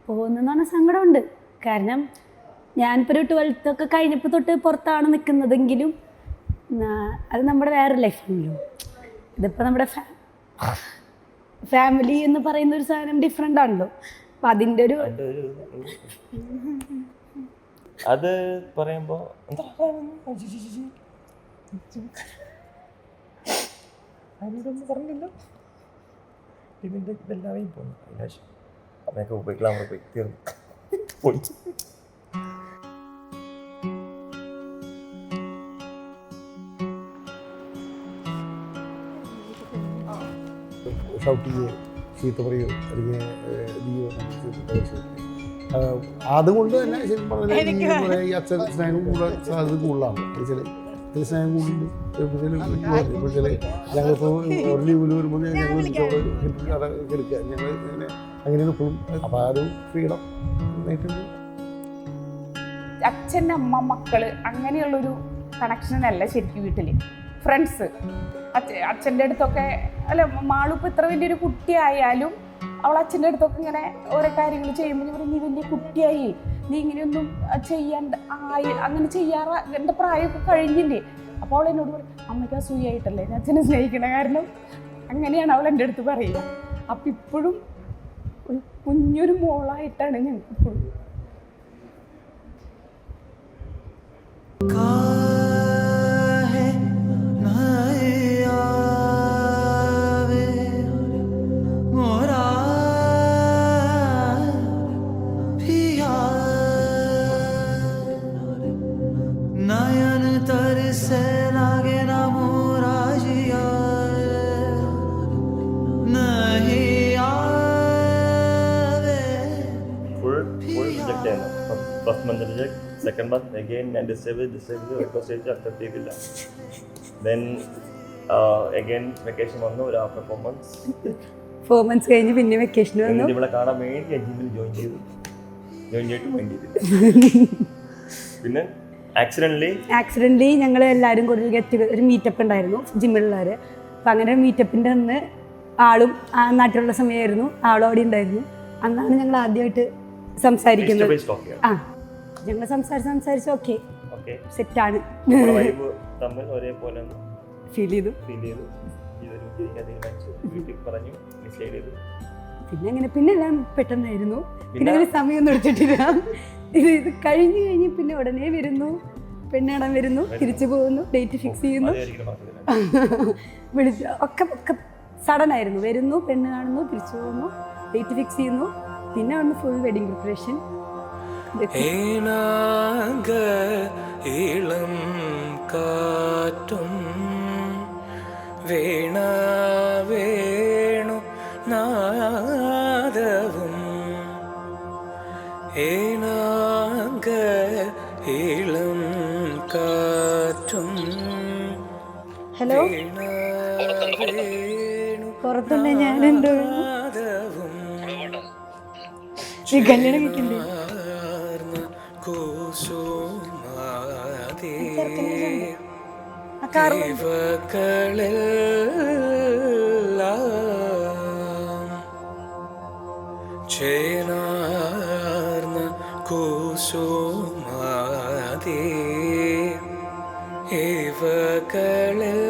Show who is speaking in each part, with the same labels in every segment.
Speaker 1: പോകുന്നെന്ന് പറഞ്ഞാൽ സങ്കടമുണ്ട്. കാരണം ഞാനിപ്പോൾ ഒരു 12th ഒക്കെ കഴിഞ്ഞപ്പോൾ തൊട്ട് പുറത്താണ് നിൽക്കുന്നതെങ്കിലും അത് നമ്മുടെ വേറെ ലൈഫാണല്ലോ. ഇതിപ്പോൾ നമ്മുടെ ഫാമിലി എന്ന് പറയുന്ന ഒരു സാധനം ഡിഫറെൻ്റ് ആണല്ലോ. അപ്പം അതിൻ്റെ ഒരു
Speaker 2: അത് പറയുമ്പോൾ പറഞ്ഞില്ല ഇതിൻ്റെ ഇതെല്ലാവരും പോകുന്നു. അഭിലാഷം അമ്മയൊക്കെ ഉപയോഗിക്കണം, പോയി തീർന്നു പൊളിച്ചു.
Speaker 3: ഷൗട്ട് ചെയ്യുകയോ ചീത്ത പറയുകയോ അല്ലെങ്കിൽ അതുകൊണ്ട് തന്നെ ശരിക്കും പറഞ്ഞാൽ ഈ അച്ഛൻ സ്നേഹം കൂടാൻ സാധ്യത കൂടുതലാണ്. ചില സ്നേഹം കൂടുതൽ ഞങ്ങളിപ്പോൾ ഒരു ലീവിൽ വരുമ്പോൾ ഞങ്ങൾ എടുക്കുക, ഞങ്ങൾ ഇങ്ങനെ അങ്ങനെയാണ് ഇപ്പോഴും. അപ്പോൾ ആ ഒരു ഫ്രീഡം നന്നായിട്ടുണ്ട്.
Speaker 4: അച്ഛൻ അമ്മ മക്കള് അങ്ങനെയുള്ളൊരു കണക്ഷനല്ല ശരിക്കും വീട്ടിൽ. ഫ്രണ്ട്സ് അച്ഛൻ്റെ അടുത്തൊക്കെ അല്ല, മാളിപ്പോൾ ഇത്ര വലിയൊരു കുട്ടിയായാലും അവൾ അച്ഛൻ്റെ അടുത്തൊക്കെ ഇങ്ങനെ ഓരോ കാര്യങ്ങൾ ചെയ്യുമ്പോൾ ഞാൻ പറയും, നീ വലിയ കുട്ടിയായി, നീ ഇങ്ങനെയൊന്നും ചെയ്യാണ്ട് അങ്ങനെ ചെയ്യാറ്, എൻ്റെ പ്രായമൊക്കെ കഴിഞ്ഞില്ലേ. അപ്പോൾ അവൾ എന്നോട് പറയും, അമ്മയ്ക്ക് അസൂയായിട്ടല്ലേ ഞാൻ അച്ഛനെ സ്നേഹിക്കണ, കാരണം അങ്ങനെയാണ് അവൾ എൻ്റെ അടുത്ത് പറയുക. അപ്പം ഇപ്പോഴും ഒരു കുഞ്ഞൊരു മോളായിട്ടാണ് ഞങ്ങൾക്ക് ഇപ്പോഴും.
Speaker 2: First month reject, second month again and disabled, stage acceptable. Then again vacation വന്നു, ഒരു 4 months
Speaker 1: കഴിഞ്ഞ് പിന്നെ വെക്കേഷൻ വന്നു.
Speaker 2: ഇവിടെ കാണാൻ വേണ്ടി ജിമ്മിൽ ജോയിൻ ചെയ്തിട്ട് വേണ്ടിയില്ല. പിന്നെ ആക്സിഡൻ്റലി ഞങ്ങൾ എല്ലാവരും കൂടി ഒരു മീറ്റപ്പ് ഉണ്ടായിരുന്നു ജിമ്മിലുള്ളവർ. അപ്പം അങ്ങനെ മീറ്റപ്പിൻ്റെ അന്ന് ആളും നാട്ടിലുള്ള സമയമായിരുന്നു, ആളും അവിടെ ഉണ്ടായിരുന്നു. അന്നാണ് ഞങ്ങൾ ആദ്യമായിട്ട് സംസാരിക്കുന്നത്. ആ ഞങ്ങൾ സംസാരിച്ച് ഓക്കെ സെറ്റാണ് ഫീൽ ചെയ്തു. പിന്നെ എല്ലാം പെട്ടെന്നായിരുന്നു. പിന്നെ ഒരു സമയമൊന്നും എടുത്തിട്ടില്ല. ഇത് കഴിഞ്ഞ് പിന്നെ ഉടനെ വരുന്നു, പെണ്ണാടാൻ വരുന്നു, തിരിച്ചു പോകുന്നു, ഡേറ്റ് ഫിക്സ് ചെയ്യുന്നു, വിളിച്ചു ഒക്കെ സഡൻ ആയിരുന്നു. വരുന്നു, പെണ്ണ് കാണുന്നു, തിരിച്ചു പോകുന്നു, ഡേറ്റ് ഫിക്സ് ചെയ്യുന്നു, പിന്നെ വന്ന് ഫുൾ വെഡിങ് പ്രിപ്പറേഷൻ.
Speaker 5: ഇളം കാറ്റും വീണ വേണു നാദവും ഏനാങ്ക ഇളം കാറ്റും.
Speaker 1: ഹലോ, പുറത്തുണ്ട്, ഞാനുണ്ട്. ഈ കല്യാണം കിട്ടില്ലേ?
Speaker 5: ചേനാർന്ന കുസുമാതേ ഇവകളിൽ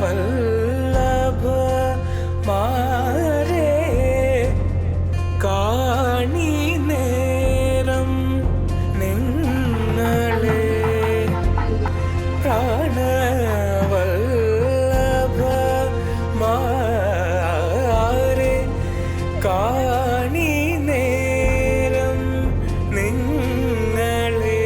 Speaker 5: പ്രാണവല്ലഭ മാരേ കാണി നേരം നിങ്ങളെ പ്രാണവല്ലഭ മാരേ കാണി നേരം നിങ്ങളെ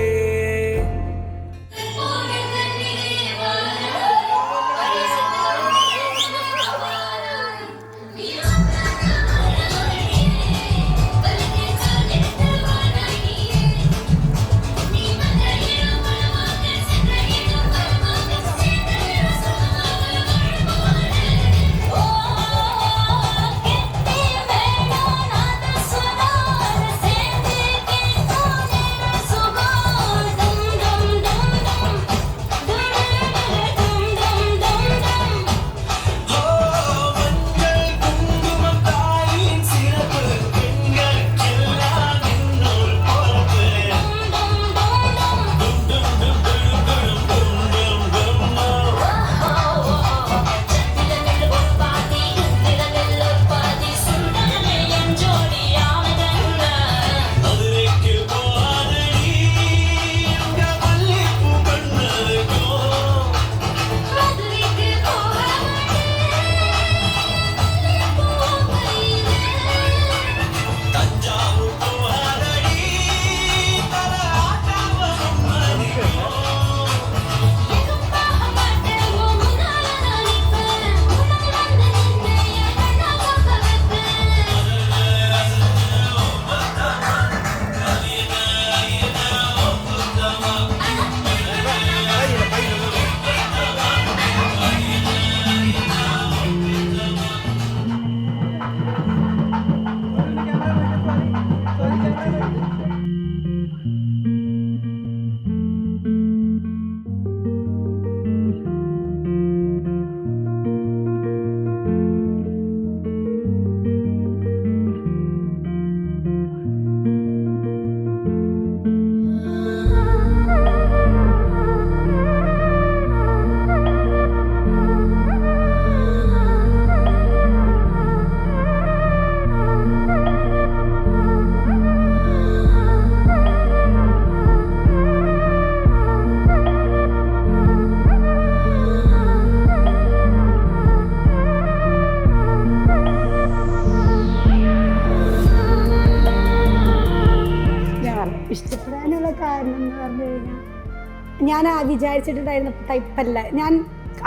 Speaker 1: ഞാൻ വിചാരിച്ചിട്ടുണ്ടായിരുന്ന ടൈപ്പല്ല. ഞാൻ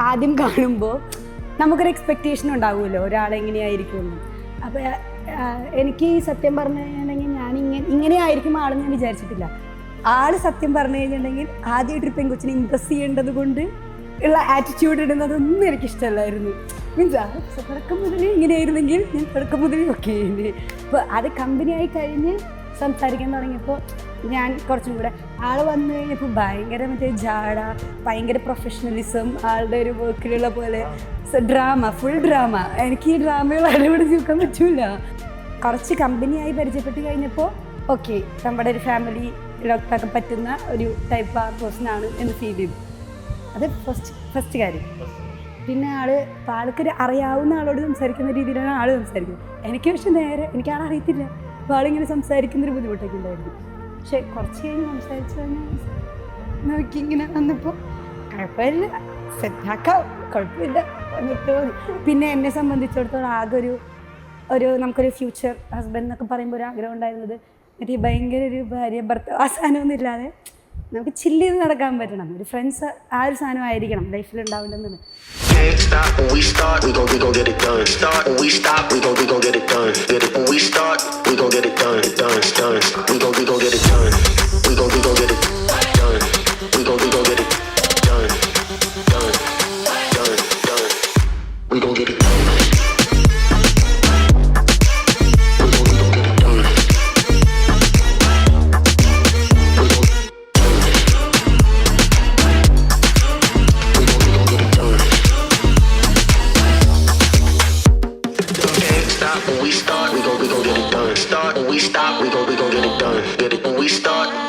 Speaker 1: ആദ്യം കാണുമ്പോൾ നമുക്കൊരു എക്സ്പെക്റ്റേഷൻ ഉണ്ടാവുമല്ലോ ഒരാളെങ്ങനെയായിരിക്കുമെന്ന്. അപ്പോൾ എനിക്ക് സത്യം പറഞ്ഞു കഴിഞ്ഞിട്ടുണ്ടെങ്കിൽ ഞാൻ ഇങ്ങനെ ആയിരിക്കും ആളെന്ന് ഞാൻ വിചാരിച്ചിട്ടില്ല. ആൾ സത്യം പറഞ്ഞു കഴിഞ്ഞിട്ടുണ്ടെങ്കിൽ ആദ്യമായിട്ടൊരു പെൺകൊച്ചിനെ ഇമ്പ്രസ് ചെയ്യേണ്ടത് കൊണ്ട് ഉള്ള ആറ്റിറ്റ്യൂഡ് ഇടുന്നതൊന്നും എനിക്കിഷ്ടമല്ലായിരുന്നു. മീൻസ് ആ തുടക്കം മുതലേ ഇങ്ങനെയായിരുന്നെങ്കിൽ ഞാൻ തുടക്കം മുതലേ ഒക്കെ ആയിരുന്നു. അപ്പോൾ അത് കമ്പനിയായി കഴിഞ്ഞ് സംസാരിക്കാൻ തുടങ്ങിയപ്പോൾ ഞാൻ കുറച്ചും കൂടെ ആൾ വന്നു കഴിഞ്ഞപ്പോൾ ഭയങ്കര മറ്റേ ജാട, ഭയങ്കര പ്രൊഫഷണലിസം, ആളുടെ ഒരു വർക്കിലുള്ള പോലെ ഡ്രാമ, ഫുൾ ഡ്രാമ. എനിക്ക് ഈ ഡ്രാമകൾ അടിപൊളി നിൽക്കാൻ പറ്റൂല. കുറച്ച് കമ്പനിയായി പരിചയപ്പെട്ട് കഴിഞ്ഞപ്പോൾ ഓക്കെ നമ്മുടെ ഒരു ഫാമിലിയിലൊക്കെ പറ്റുന്ന ഒരു ടൈപ്പ് ആ പേഴ്സണാണ് എന്ന് ഫീൽ ചെയ്തു. അത് ഫസ്റ്റ് കാര്യം. പിന്നെ ആൾക്കൊരു അറിയാവുന്ന ആളോട് സംസാരിക്കുന്ന രീതിയിലാണ് ആൾ സംസാരിക്കുന്നത്. എനിക്ക് പക്ഷെ നേരെ എനിക്ക് ആളറിയത്തില്ല, അപ്പോൾ ആളിങ്ങനെ സംസാരിക്കുന്നൊരു ബുദ്ധിമുട്ടൊക്കെ ഉണ്ടായിരുന്നു. പക്ഷെ കുറച്ച് കഴിഞ്ഞ് സംസാരിച്ച് കഴിഞ്ഞാൽ നോക്കി ഇങ്ങനെ വന്നപ്പോൾ കുഴപ്പമില്ല, സെറ്റാക്കാം, കുഴപ്പമില്ല എന്നിട്ട് തോന്നി. പിന്നെ എന്നെ സംബന്ധിച്ചിടത്തോളം ആകെ ഒരു നമുക്കൊരു ഫ്യൂച്ചർ ഹസ്ബൻഡ് എന്നൊക്കെ പറയുമ്പോൾ ഒരു ആഗ്രഹം ഉണ്ടായിരുന്നത് മറ്റേ ഭയങ്കര ഒരു ഭാര്യ ഭർത്താവ് ആ സാധനമൊന്നും ഇല്ലാതെ നമുക്ക് ചില്ല് ചെയ്ത് നടക്കാൻ പറ്റണം. ഒരു ഫ്രണ്ട്സ് ആ ഒരു സാധനം ആയിരിക്കണം ലൈഫിൽ ഉണ്ടാവേണ്ടതെന്ന്.
Speaker 6: Can't stop when we start, we gon' get it done. Start when we stop, we gon' get it done. Get it when we start, we gon' get it done. Done. We gon' get it done. We gon' get it done. We gon' get it done. Done. We gon' get it done. When we start, we gon' get it done. Start when we stop, we gon' get it done. Get it when we start.